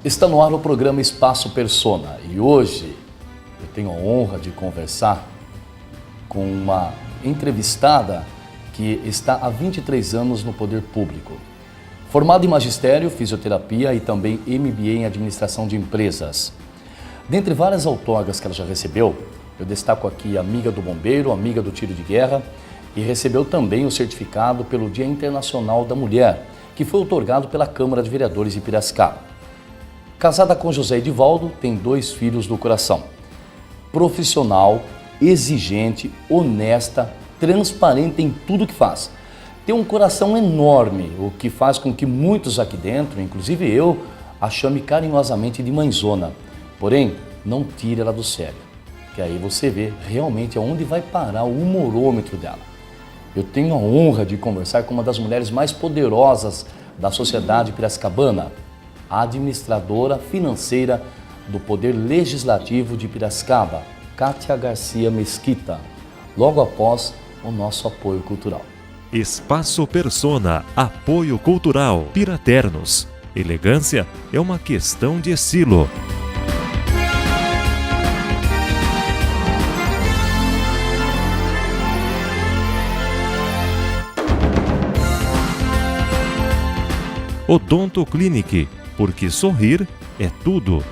Está no ar o programa Espaço Persona e hoje eu tenho a honra de conversar com uma entrevistada que está há 23 anos no poder público. Formada em magistério, fisioterapia e também MBA em administração de empresas. Dentre várias outorgas que ela já recebeu, eu destaco aqui amiga do bombeiro, amiga do tiro de guerra e recebeu também o certificado pelo Dia Internacional da Mulher, que foi outorgado pela Câmara de Vereadores de Piracicaba. Casada com José Edivaldo, tem 2 filhos do coração. Profissional, exigente, honesta, transparente em tudo que faz. Tem um coração enorme, o que faz com que muitos aqui dentro, inclusive eu, a chame carinhosamente de mãezona. Porém, não tire ela do sério, que aí você vê realmente aonde vai parar o humorômetro dela. Eu tenho a honra de conversar com uma das mulheres mais poderosas da sociedade piracicabana, a administradora financeira do Poder Legislativo de Piracicaba, Kátia Garcia Mesquita, logo após o nosso apoio cultural. Espaço Persona, apoio cultural, Piraternos. Elegância é uma questão de estilo. Odonto Clinic, porque sorrir é tudo.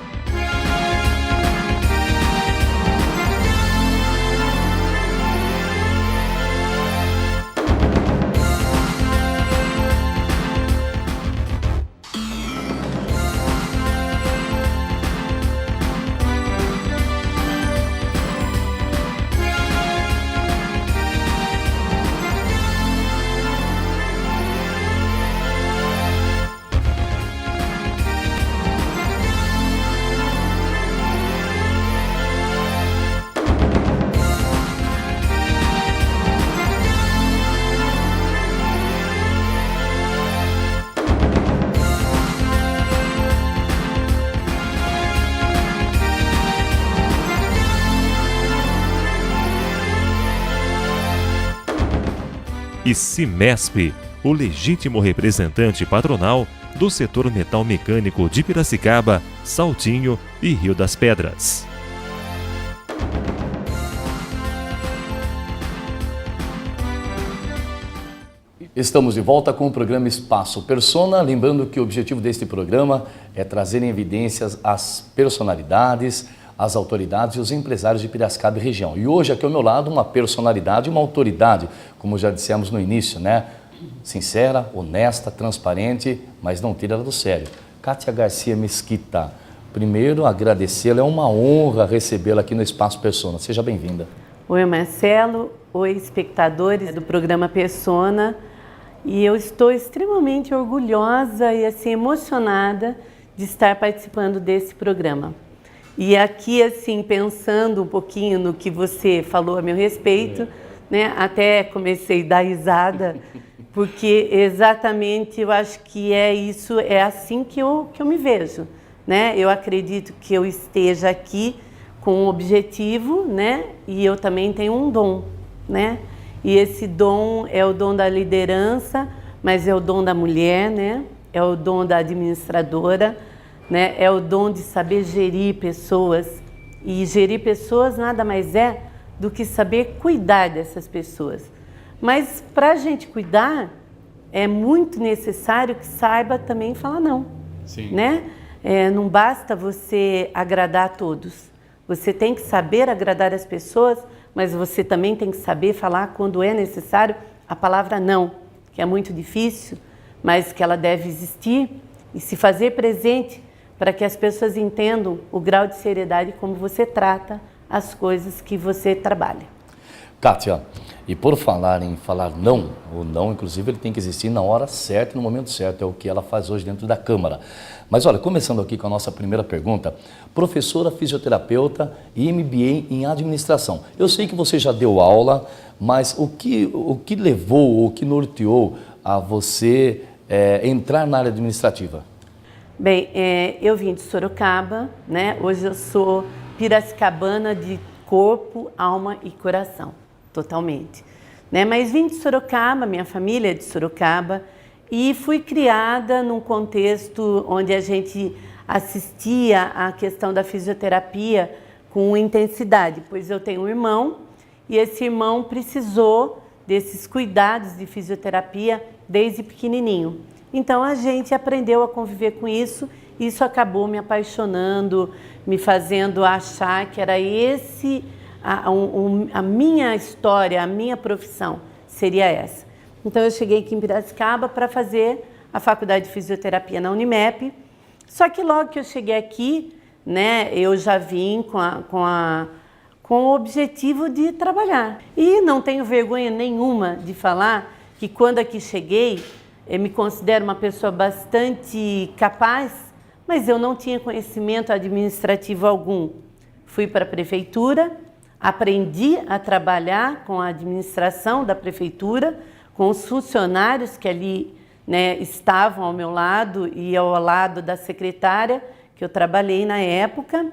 E Cimesp, o legítimo representante patronal do setor metal mecânico de Piracicaba, Saltinho e Rio das Pedras. Estamos de volta com o programa Espaço Persona, lembrando que o objetivo deste programa é trazer em evidências as personalidades, as autoridades e os empresários de Piracicaba e região. E hoje aqui ao meu lado uma personalidade, uma autoridade, como já dissemos no início, né? Sincera, honesta, transparente, mas não tira ela do sério. Kátia Garcia Mesquita, primeiro agradecê-la, é uma honra recebê-la aqui no Espaço Persona. Seja bem-vinda. Oi, Marcelo. Oi, espectadores do programa Persona. E eu estou extremamente orgulhosa e assim emocionada de estar participando desse programa. E aqui, assim, pensando um pouquinho no que você falou a meu respeito, né? Até comecei a dar risada, porque exatamente eu acho que é isso, é assim que eu me vejo, né? Eu acredito que eu esteja aqui com um objetivo, né? E eu também tenho um dom, né? E esse dom é o dom da liderança, mas é o dom da mulher, né? É o dom da administradora, né? É o dom de saber gerir pessoas, e gerir pessoas nada mais é do que saber cuidar dessas pessoas. Mas para a gente cuidar, é muito necessário que saiba também falar não. Sim. Né? Não basta você agradar a todos. Você tem que saber agradar as pessoas, mas você também tem que saber falar quando é necessário a palavra não, que é muito difícil, mas que ela deve existir e se fazer presente para que as pessoas entendam o grau de seriedade como você trata as coisas que você trabalha. Kátia, e por falar em falar não, o não, inclusive, ele tem que existir na hora certa e no momento certo, é o que ela faz hoje dentro da Câmara. Mas olha, começando aqui com a nossa primeira pergunta, professora fisioterapeuta e MBA em administração. Eu sei que você já deu aula, mas o que levou, o que norteou a você entrar na área administrativa? Bem, eu vim de Sorocaba, né? Hoje eu sou piracicabana de corpo, alma e coração, totalmente. Né? Mas vim de Sorocaba, minha família é de Sorocaba, e fui criada num contexto onde a gente assistia à questão da fisioterapia com intensidade, pois eu tenho um irmão e esse irmão precisou desses cuidados de fisioterapia desde pequenininho. Então a gente aprendeu a conviver com isso e isso acabou me apaixonando, me fazendo achar que era esse a minha história, a minha profissão seria essa. Então eu cheguei aqui em Piracicaba para fazer a faculdade de fisioterapia na Unimep, só que logo que eu cheguei aqui, né, eu já vim com o objetivo de trabalhar. E não tenho vergonha nenhuma de falar que quando aqui cheguei, eu me considero uma pessoa bastante capaz, mas eu não tinha conhecimento administrativo algum. Fui para a prefeitura, aprendi a trabalhar com a administração da prefeitura, com os funcionários que ali, né, estavam ao meu lado e ao lado da secretária, que eu trabalhei na época,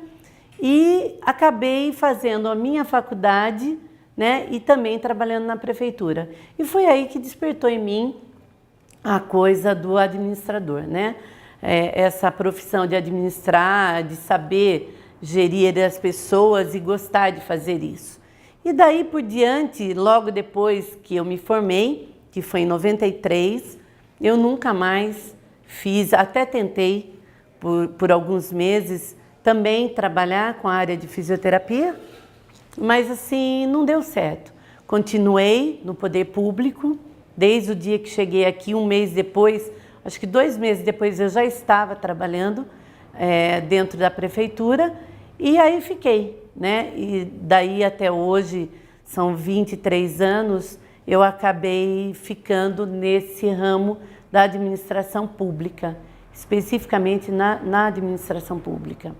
e acabei fazendo a minha faculdade, né, e também trabalhando na prefeitura. E foi aí que despertou em mim a coisa do administrador, né? Essa profissão de administrar, de saber gerir as pessoas e gostar de fazer isso. E daí por diante, logo depois que eu me formei, que foi em 93, eu nunca mais fiz, até tentei por alguns meses também trabalhar com a área de fisioterapia, mas assim não deu certo. Continuei no poder público, desde o dia que cheguei aqui, um mês depois, acho que 2 meses depois eu já estava trabalhando dentro da prefeitura e aí fiquei, né? E daí até hoje, são 23 anos, eu acabei ficando nesse ramo da administração pública, especificamente na administração pública.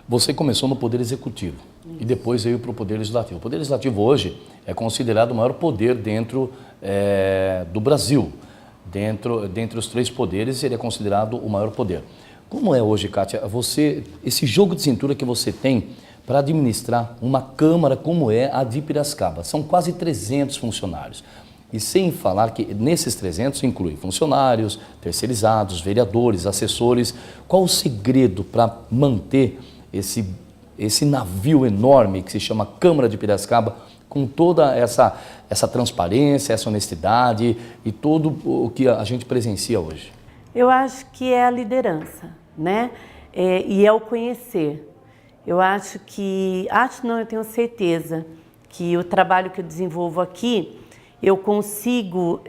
Você começou no Poder Executivo e depois veio para o Poder Legislativo. O Poder Legislativo hoje é considerado o maior poder dentro do Brasil. Dentre os 3 poderes, ele é considerado o maior poder. Como é hoje, Kátia, esse jogo de cintura que você tem para administrar uma Câmara como é a de Piracicaba? São quase 300 funcionários. E sem falar que nesses 300 inclui funcionários, terceirizados, vereadores, assessores. Qual o segredo para manter esse navio enorme que se chama Câmara de Piracicaba com toda essa transparência, essa honestidade e tudo o que a gente presencia hoje? Eu acho que é a liderança, né? E é o conhecer. Eu acho que, eu tenho certeza que o trabalho que eu desenvolvo aqui, eu consigo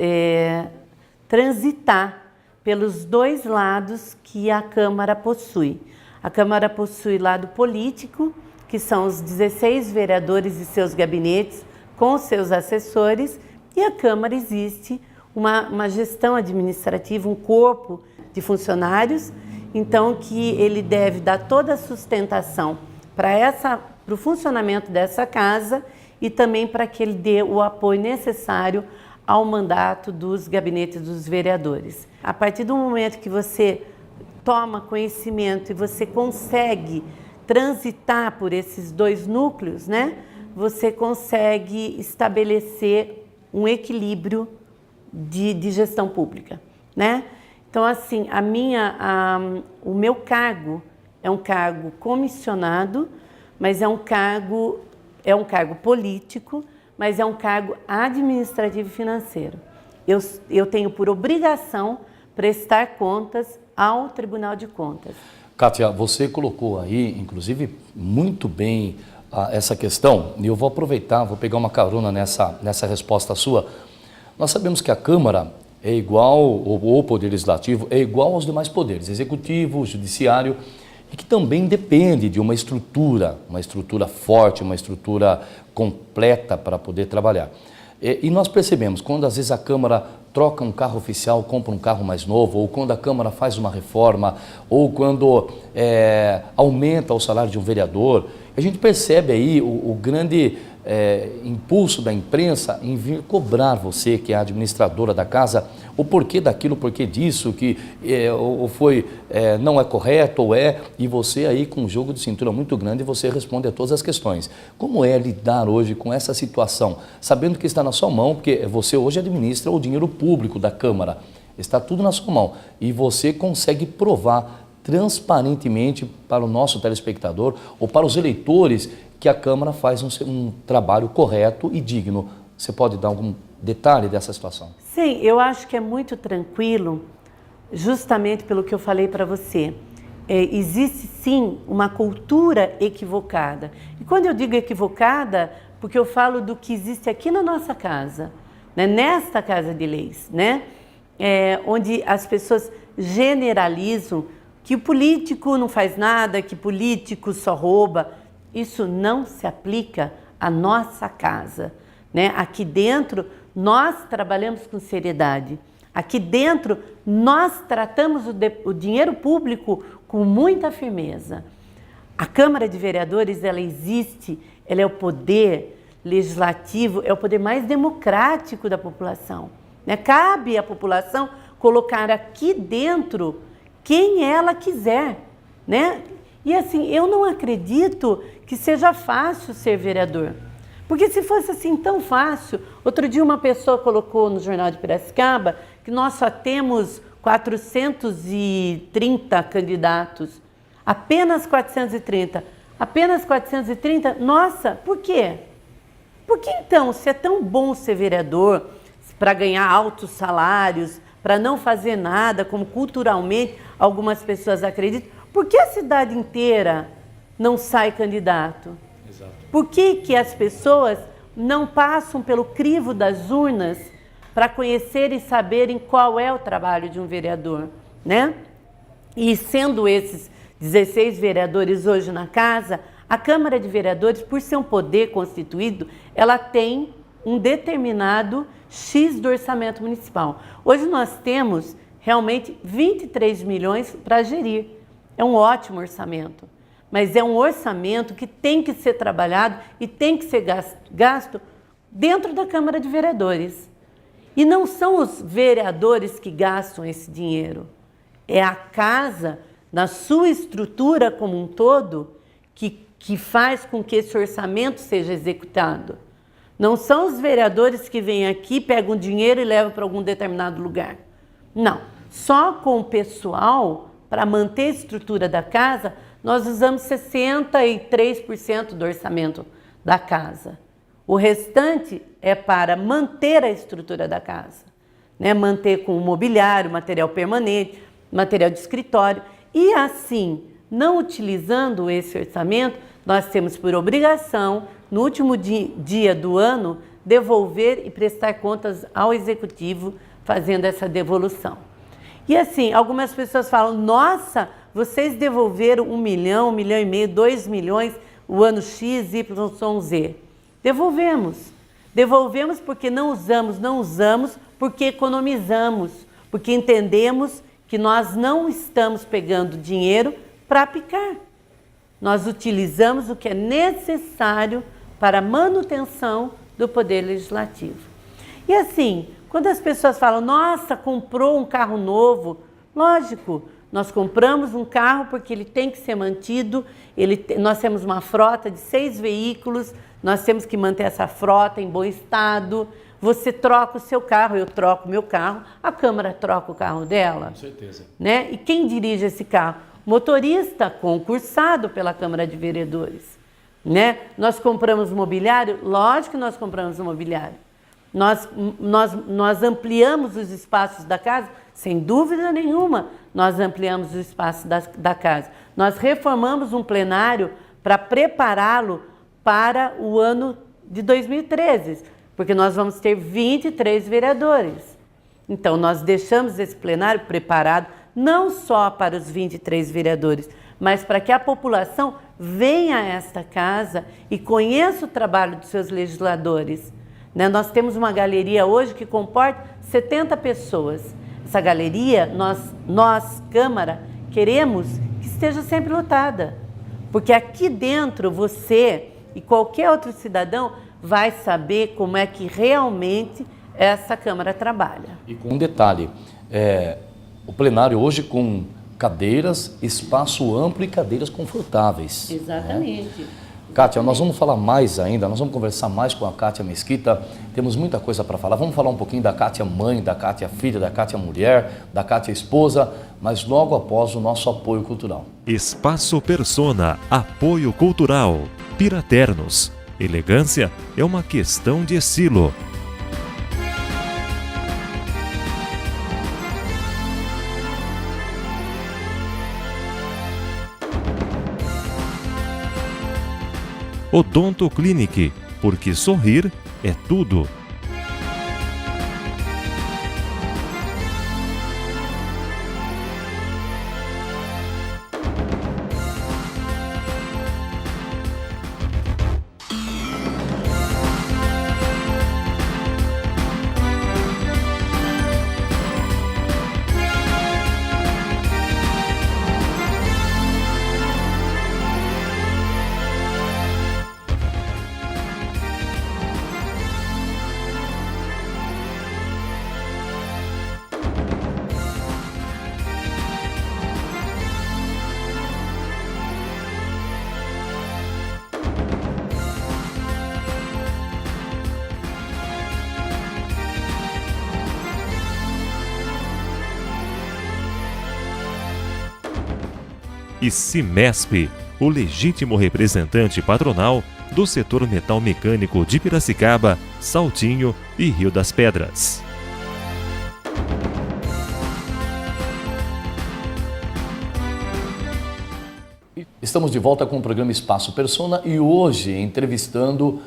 transitar pelos 2 lados que a Câmara possui. A Câmara possui lado político, que são os 16 vereadores e seus gabinetes, com seus assessores, e a Câmara existe uma gestão administrativa, um corpo de funcionários, então que ele deve dar toda a sustentação para o funcionamento dessa casa e também para que ele dê o apoio necessário ao mandato dos gabinetes dos vereadores. A partir do momento que você toma conhecimento e você consegue transitar por esses 2 núcleos, né, você consegue estabelecer um equilíbrio de gestão pública, né? Então, assim, o meu cargo é um cargo comissionado, mas é um cargo político, mas é um cargo administrativo e financeiro. Eu tenho por obrigação prestar contas ao Tribunal de Contas. Kátia, você colocou aí, inclusive, muito bem essa questão, e eu vou aproveitar, vou pegar uma carona nessa resposta sua. Nós sabemos que a Câmara é igual, ou o Poder Legislativo, é igual aos demais poderes, Executivo, Judiciário, e que também depende de uma estrutura forte, uma estrutura completa para poder trabalhar. E nós percebemos, quando às vezes a Câmara troca um carro oficial, compra um carro mais novo, ou quando a Câmara faz uma reforma, ou quando aumenta o salário de um vereador, a gente percebe aí o grande impulso da imprensa em vir cobrar você, que é a administradora da casa, o porquê daquilo, o porquê disso, que não é correto ou e você aí com um jogo de cintura muito grande, você responde a todas as questões. Como é lidar hoje com essa situação, sabendo que está na sua mão, porque você hoje administra o dinheiro público da Câmara, está tudo na sua mão, e você consegue provar transparentemente para o nosso telespectador ou para os eleitores que a Câmara faz um trabalho correto e digno. Você pode dar algum detalhe dessa situação? Sim, eu acho que é muito tranquilo, justamente pelo que eu falei para você. Existe sim uma cultura equivocada. E quando eu digo equivocada, porque eu falo do que existe aqui na nossa casa, né? Nesta Casa de Leis, né? Onde as pessoas generalizam que o político não faz nada, que o político só rouba. Isso não se aplica à nossa casa, né? Aqui dentro nós trabalhamos com seriedade. Aqui dentro nós tratamos o dinheiro público com muita firmeza. A Câmara de Vereadores, ela existe, ela é o poder legislativo, é o poder mais democrático da população, né? Cabe à população colocar aqui dentro quem ela quiser, né? E assim, eu não acredito que seja fácil ser vereador. Porque se fosse assim tão fácil, outro dia uma pessoa colocou no Jornal de Piracicaba que nós só temos 430 candidatos. Apenas 430. Apenas 430? Nossa, por quê? Porque então, se é tão bom ser vereador, para ganhar altos salários, para não fazer nada, como culturalmente algumas pessoas acreditam, por que a cidade inteira não sai candidato? Exato. Por que as pessoas não passam pelo crivo das urnas para conhecer e saberem qual é o trabalho de um vereador, né? E sendo esses 16 vereadores hoje na casa, a Câmara de Vereadores, por ser um poder constituído, ela tem um determinado X do orçamento municipal. Hoje nós temos realmente 23 milhões para gerir. É um ótimo orçamento, mas é um orçamento que tem que ser trabalhado e tem que ser gasto dentro da Câmara de Vereadores. E não são os vereadores que gastam esse dinheiro, é a casa, na sua estrutura como um todo, que faz com que esse orçamento seja executado. Não são os vereadores que vêm aqui, pegam dinheiro e levam para algum determinado lugar. Não. Só com o pessoal, para manter a estrutura da casa, nós usamos 63% do orçamento da casa. O restante é para manter a estrutura da casa, né? Manter com o mobiliário, material permanente, material de escritório. E assim, não utilizando esse orçamento, nós temos por obrigação, no último dia do ano, devolver e prestar contas ao Executivo, fazendo essa devolução. E assim, algumas pessoas falam, nossa, vocês devolveram 1 milhão, 1,5 milhão, 2 milhões, o ano X, Y, Z. Devolvemos. Devolvemos porque não usamos porque economizamos, porque entendemos que nós não estamos pegando dinheiro para picar. Nós utilizamos o que é necessário para a manutenção do Poder Legislativo. E assim, quando as pessoas falam, nossa, comprou um carro novo, lógico, nós compramos um carro porque ele tem que ser mantido, nós temos uma frota de 6 veículos, nós temos que manter essa frota em bom estado. Você troca o seu carro, eu troco o meu carro, a Câmara troca o carro dela. Com certeza. Né? E quem dirige esse carro? Motorista concursado pela Câmara de Vereadores. Né? Nós compramos mobiliário? Lógico que nós compramos mobiliário. Nós ampliamos os espaços da casa? Sem dúvida nenhuma, nós ampliamos os espaços da casa. Nós reformamos um plenário para prepará-lo para o ano de 2013, porque nós vamos ter 23 vereadores. Então, nós deixamos esse plenário preparado não só para os 23 vereadores, mas para que a população venha a esta casa e conheça o trabalho dos seus legisladores. Né? Nós temos uma galeria hoje que comporta 70 pessoas. Essa galeria, nós, Câmara, queremos que esteja sempre lotada, porque aqui dentro você e qualquer outro cidadão vai saber como é que realmente essa Câmara trabalha. E com um detalhe, o plenário hoje com cadeiras, espaço amplo e cadeiras confortáveis. Exatamente. Né? Kátia, nós vamos falar mais ainda, nós vamos conversar mais com a Kátia Mesquita, temos muita coisa para falar. Vamos falar um pouquinho da Kátia mãe, da Kátia filha, da Kátia mulher, da Kátia esposa, mas logo após o nosso apoio cultural. Espaço Persona, apoio cultural. Piraternos. Elegância é uma questão de estilo. Odonto Clinic, porque sorrir é tudo. E Cimesp, o legítimo representante patronal do setor metal mecânico de Piracicaba, Saltinho e Rio das Pedras. Estamos de volta com o programa Espaço Persona e hoje entrevistando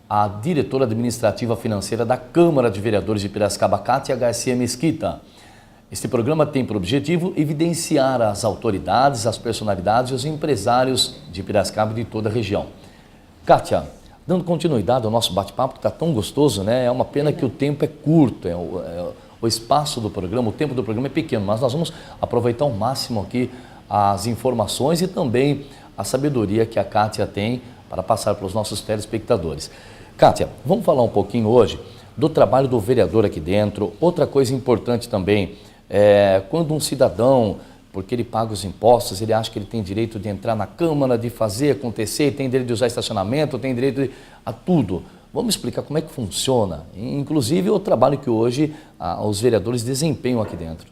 a diretora administrativa financeira da Câmara de Vereadores de Piracicaba, Kátia Garcia Mesquita. Este programa tem por objetivo evidenciar as autoridades, as personalidades e os empresários de Piracicaba e de toda a região. Kátia, dando continuidade ao nosso bate-papo, que está tão gostoso, né? É uma pena que o tempo é curto, o espaço do programa, o tempo do programa é pequeno, mas nós vamos aproveitar ao máximo aqui as informações e também a sabedoria que a Kátia tem para passar para os nossos telespectadores. Kátia, vamos falar um pouquinho hoje do trabalho do vereador aqui dentro. Outra coisa importante também, quando um cidadão, porque ele paga os impostos, ele acha que ele tem direito de entrar na Câmara, de fazer acontecer, tem direito de usar estacionamento, tem direito a tudo. Vamos explicar como é que funciona, inclusive o trabalho que hoje os vereadores desempenham aqui dentro.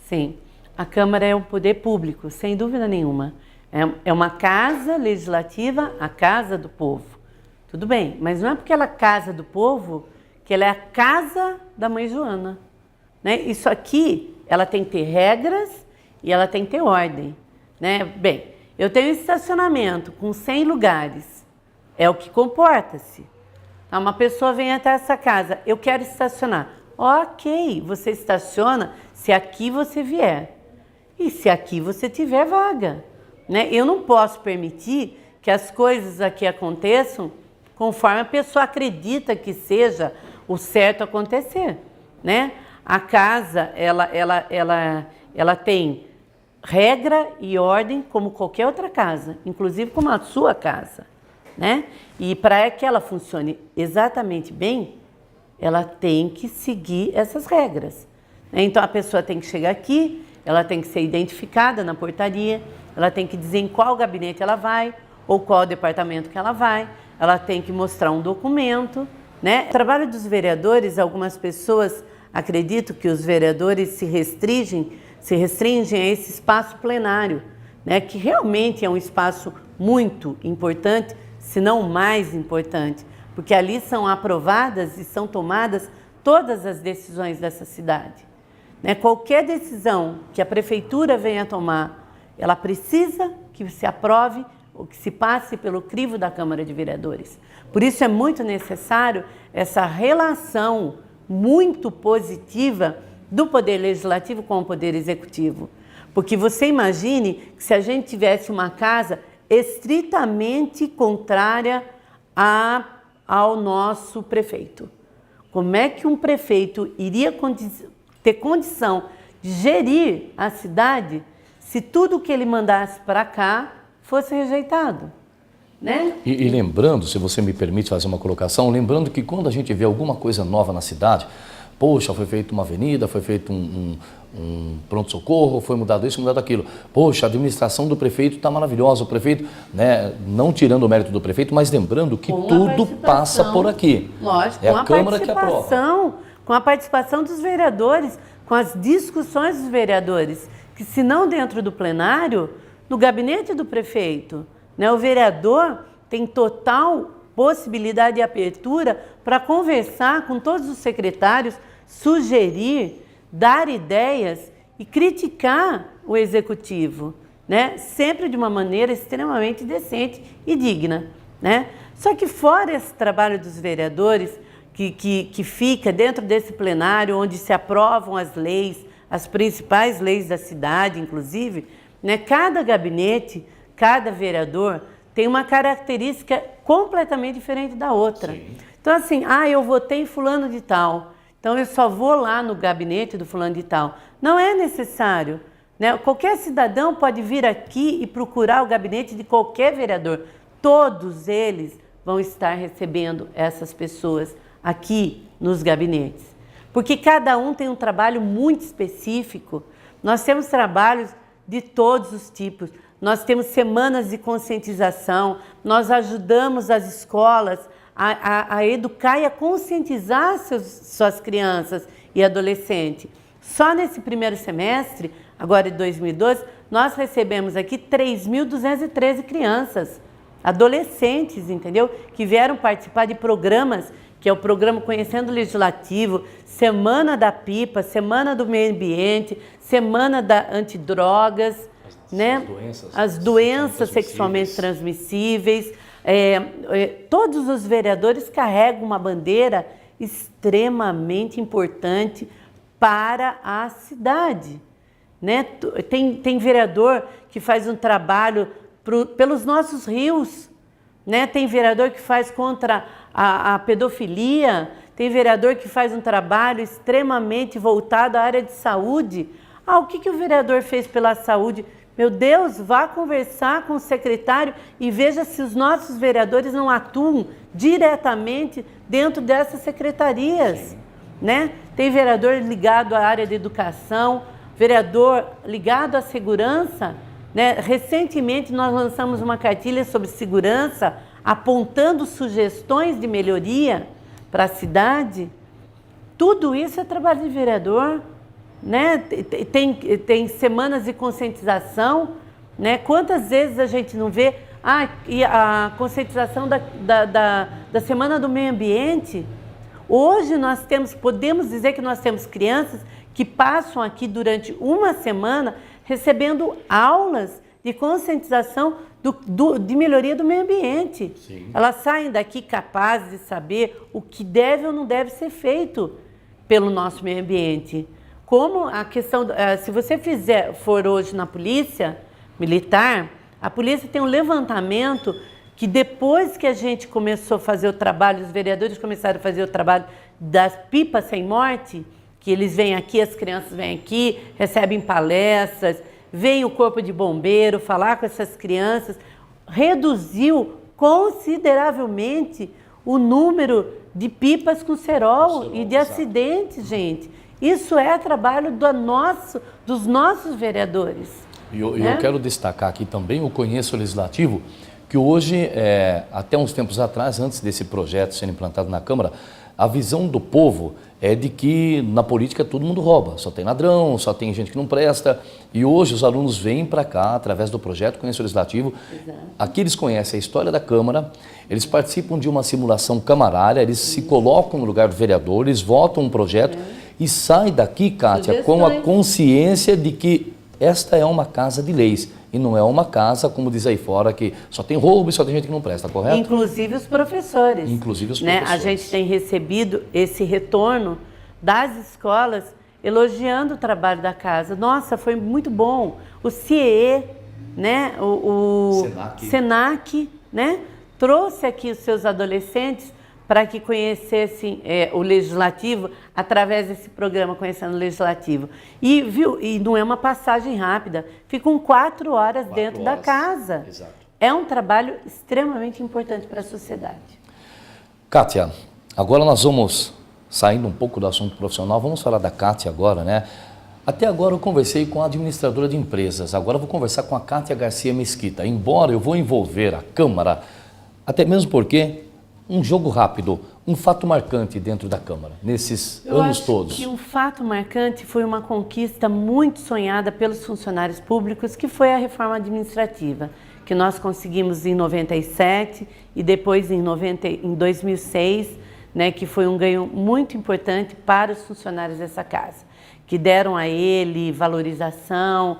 Sim, a Câmara é um poder público, sem dúvida nenhuma. É uma casa legislativa, a casa do povo. Tudo bem, mas não é porque ela é a casa do povo que ela é a casa da mãe Joana. Né? Isso aqui, ela tem que ter regras e ela tem que ter ordem. Né? Bem, eu tenho estacionamento com 100 lugares, é o que comporta-se. Uma pessoa vem até essa casa, eu quero estacionar. Ok, você estaciona se aqui você vier e se aqui você tiver vaga. Né? Eu não posso permitir que as coisas aqui aconteçam conforme a pessoa acredita que seja o certo acontecer, né? A casa, ela tem regra e ordem como qualquer outra casa, inclusive como a sua casa, né? E para que ela funcione exatamente bem, ela tem que seguir essas regras. Então a pessoa tem que chegar aqui, ela tem que ser identificada na portaria, ela tem que dizer em qual gabinete ela vai ou qual departamento que ela vai, ela tem que mostrar um documento, né? O trabalho dos vereadores, algumas pessoas acreditam que os vereadores se restringem a esse espaço plenário, né? Que realmente é um espaço muito importante, se não o mais importante, porque ali são aprovadas e são tomadas todas as decisões dessa cidade. Né? Qualquer decisão que a prefeitura venha tomar, ela precisa que se aprove ou que se passe pelo crivo da Câmara de Vereadores. Por isso é muito necessário essa relação muito positiva do Poder Legislativo com o Poder Executivo. Porque você imagine que se a gente tivesse uma casa estritamente contrária ao nosso prefeito. Como é que um prefeito iria ter condição de gerir a cidade se tudo que ele mandasse para cá fosse rejeitado? Né? E lembrando, se você me permite fazer uma colocação, lembrando que quando a gente vê alguma coisa nova na cidade, poxa, foi feita uma avenida, foi feito um pronto-socorro, foi mudado isso, mudado aquilo. Poxa, a administração do prefeito está maravilhosa, o prefeito, né, não tirando o mérito do prefeito, mas lembrando que tudo passa por aqui. Lógico, é a Câmara que aprova. Com a participação dos vereadores, com as discussões dos vereadores, que se não dentro do plenário, no gabinete do prefeito, né, o vereador tem total possibilidade e abertura para conversar com todos os secretários, sugerir, dar ideias e criticar o executivo, né? Sempre de uma maneira extremamente decente e digna, né? Só que fora esse trabalho dos vereadores, que fica dentro desse plenário, onde se aprovam as leis, as principais leis da cidade, inclusive, né? Cada gabinete, cada vereador tem uma característica completamente diferente da outra. Sim. Então, assim, eu votei em fulano de tal, então eu só vou lá no gabinete do fulano de tal. Não é necessário, né? Qualquer cidadão pode vir aqui e procurar o gabinete de qualquer vereador. Todos eles vão estar recebendo essas pessoas aqui nos gabinetes. Porque cada um tem um trabalho muito específico. Nós temos trabalhos de todos os tipos. Nós temos semanas de conscientização, nós ajudamos as escolas a educar e a conscientizar suas crianças e adolescentes. Só nesse primeiro semestre, agora de 2012, nós recebemos aqui 3.213 crianças, adolescentes, entendeu? Que vieram participar de programas, que é o programa Conhecendo o Legislativo, Semana da Pipa, Semana do Meio Ambiente, Semana da Antidrogas, né? As doenças sexualmente transmissíveis. Todos os vereadores carregam uma bandeira extremamente importante para a cidade, né? Tem vereador que faz um trabalho pelos nossos rios, né? Tem vereador que faz contra a pedofilia, tem vereador que faz um trabalho extremamente voltado à área de saúde. O que o vereador fez pela saúde? Meu Deus, vá conversar com o secretário e veja se os nossos vereadores não atuam diretamente dentro dessas secretarias, né? Tem vereador ligado à área de educação, vereador ligado à segurança, né? Recentemente nós lançamos uma cartilha sobre segurança, apontando sugestões de melhoria para a cidade. Tudo isso é trabalho de vereador. Né? Tem semanas de conscientização, né? Quantas vezes a gente não vê e a conscientização da Semana do Meio Ambiente? Hoje podemos dizer que nós temos crianças que passam aqui durante uma semana recebendo aulas de conscientização de melhoria do meio ambiente. Sim. Elas saem daqui capazes de saber o que deve ou não deve ser feito pelo nosso meio ambiente. Como a questão, se você for hoje na polícia militar, a polícia tem um levantamento que depois que a gente começou a fazer o trabalho, os vereadores começaram a fazer o trabalho das pipas sem morte, que eles vêm aqui, as crianças vêm aqui, recebem palestras, vem o corpo de bombeiro falar com essas crianças, reduziu consideravelmente o número de pipas com cerol e de acidentes, gente. Isso é trabalho dos nossos vereadores. E eu quero destacar aqui também o Conheço Legislativo, que hoje, até uns tempos atrás, antes desse projeto ser implantado na Câmara, a visão do povo é de que na política todo mundo rouba, só tem ladrão, só tem gente que não presta. E hoje os alunos vêm para cá, através do projeto Conheço Legislativo. Exato. Aqui eles conhecem a história da Câmara, eles participam de uma simulação camarária, eles se colocam no lugar do vereador, eles votam um projeto e saem daqui, Kátia, com a consciência de que esta é uma casa de leis e não é uma casa, como diz aí fora, que só tem roubo e só tem gente que não presta, correto? Inclusive os professores. Inclusive os né? professores. A gente tem recebido esse retorno das escolas elogiando o trabalho da casa. Nossa, foi muito bom. O CIE, né? o Senac, né? Trouxe aqui os seus adolescentes para que conhecessem o Legislativo através desse programa Conhecendo o Legislativo. E não é uma passagem rápida, ficam 4 horas dentro da casa. Exato. É um trabalho extremamente importante para a sociedade. Kátia, agora nós vamos, saindo um pouco do assunto profissional, vamos falar da Kátia agora, né? Até agora eu conversei com a administradora de empresas, agora eu vou conversar com a Kátia Garcia Mesquita, embora eu vou envolver a Câmara, até mesmo porque um jogo rápido, um fato marcante dentro da Câmara, nesses anos todos. Que um fato marcante foi uma conquista muito sonhada pelos funcionários públicos, que foi a reforma administrativa, que nós conseguimos em 97 e depois em 2006, né, que foi um ganho muito importante para os funcionários dessa casa, que deram a ele valorização,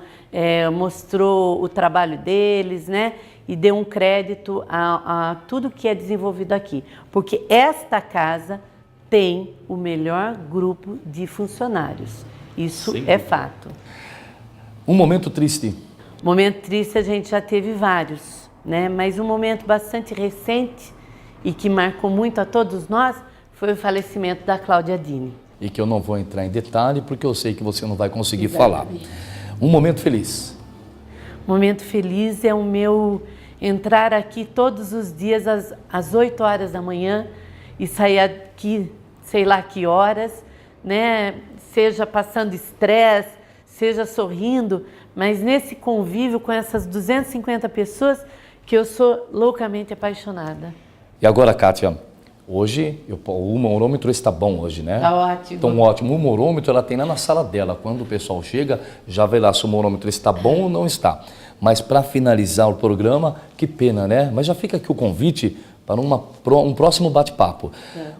mostrou o trabalho deles, né, e deu um crédito a tudo que é desenvolvido aqui, porque esta casa tem o melhor grupo de funcionários, isso é fato. Um momento triste. Momento triste a gente já teve vários, né? Mas um momento bastante recente e que marcou muito a todos nós foi o falecimento da Cláudia Dini. E que eu não vou entrar em detalhe porque eu sei que você não vai conseguir falar. Um momento feliz. Momento feliz é o meu entrar aqui todos os dias às 8 horas da manhã e sair aqui, sei lá que horas, né? Seja passando estresse, seja sorrindo, mas nesse convívio com essas 250 pessoas que eu sou loucamente apaixonada. E agora, Kátia, hoje o humorômetro está bom hoje, né? Está ótimo. Então, ótimo. O humorômetro ela tem lá na sala dela. Quando o pessoal chega, já vê lá se o humorômetro está bom ou não está. Mas para finalizar o programa, que pena, né? Mas já fica aqui o convite para um próximo bate-papo.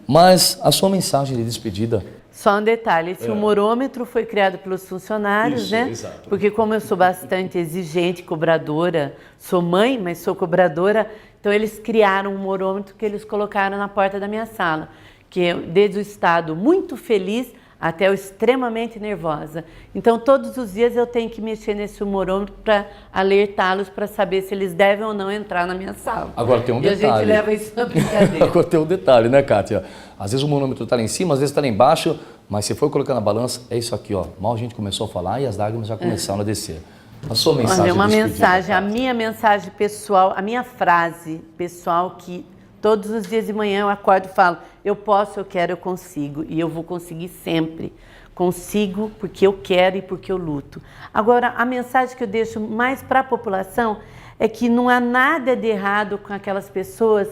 Mas a sua mensagem de despedida. Só um detalhe, esse humorômetro foi criado pelos funcionários, Isso, né? exato. Porque como eu sou bastante exigente, cobradora, sou mãe, mas sou cobradora, então eles criaram um humorômetro que eles colocaram na porta da minha sala, que é desde o estado muito feliz até o extremamente nervosa. Então todos os dias eu tenho que mexer nesse humorômetro para alertá-los para saber se eles devem ou não entrar na minha sala. Agora tem um detalhe. E a gente leva isso na brincadeira. Agora tem um detalhe, né, Kátia? Às vezes o humorômetro está lá em cima, às vezes está lá embaixo, mas se for colocar na balança, é isso aqui, ó. Mal a gente começou a falar e as lágrimas já começaram a descer. A sua mensagem. Olha, uma de despedida, mensagem, a Kátia. minha mensagem pessoal, a minha frase pessoal que todos os dias de manhã eu acordo e falo, eu posso, eu quero, eu consigo e eu vou conseguir sempre. Consigo porque eu quero e porque eu luto. Agora, a mensagem que eu deixo mais para a população é que não há nada de errado com aquelas pessoas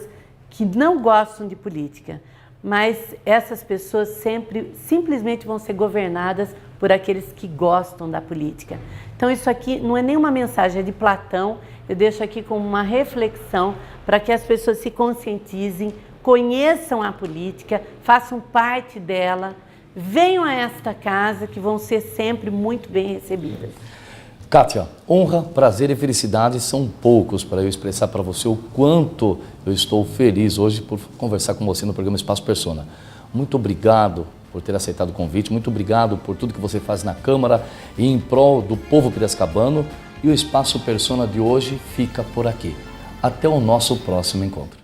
que não gostam de política, mas essas pessoas simplesmente vão ser governadas por aqueles que gostam da política. Então isso aqui não é nenhuma mensagem, é de Platão, eu deixo aqui como uma reflexão para que as pessoas se conscientizem, conheçam a política, façam parte dela, venham a esta casa que vão ser sempre muito bem recebidas. Kátia, honra, prazer e felicidade são poucos para eu expressar para você o quanto eu estou feliz hoje por conversar com você no programa Espaço Persona. Muito obrigado por ter aceitado o convite, muito obrigado por tudo que você faz na Câmara e em prol do povo piracicabano. E o Espaço Persona de hoje fica por aqui. Até o nosso próximo encontro.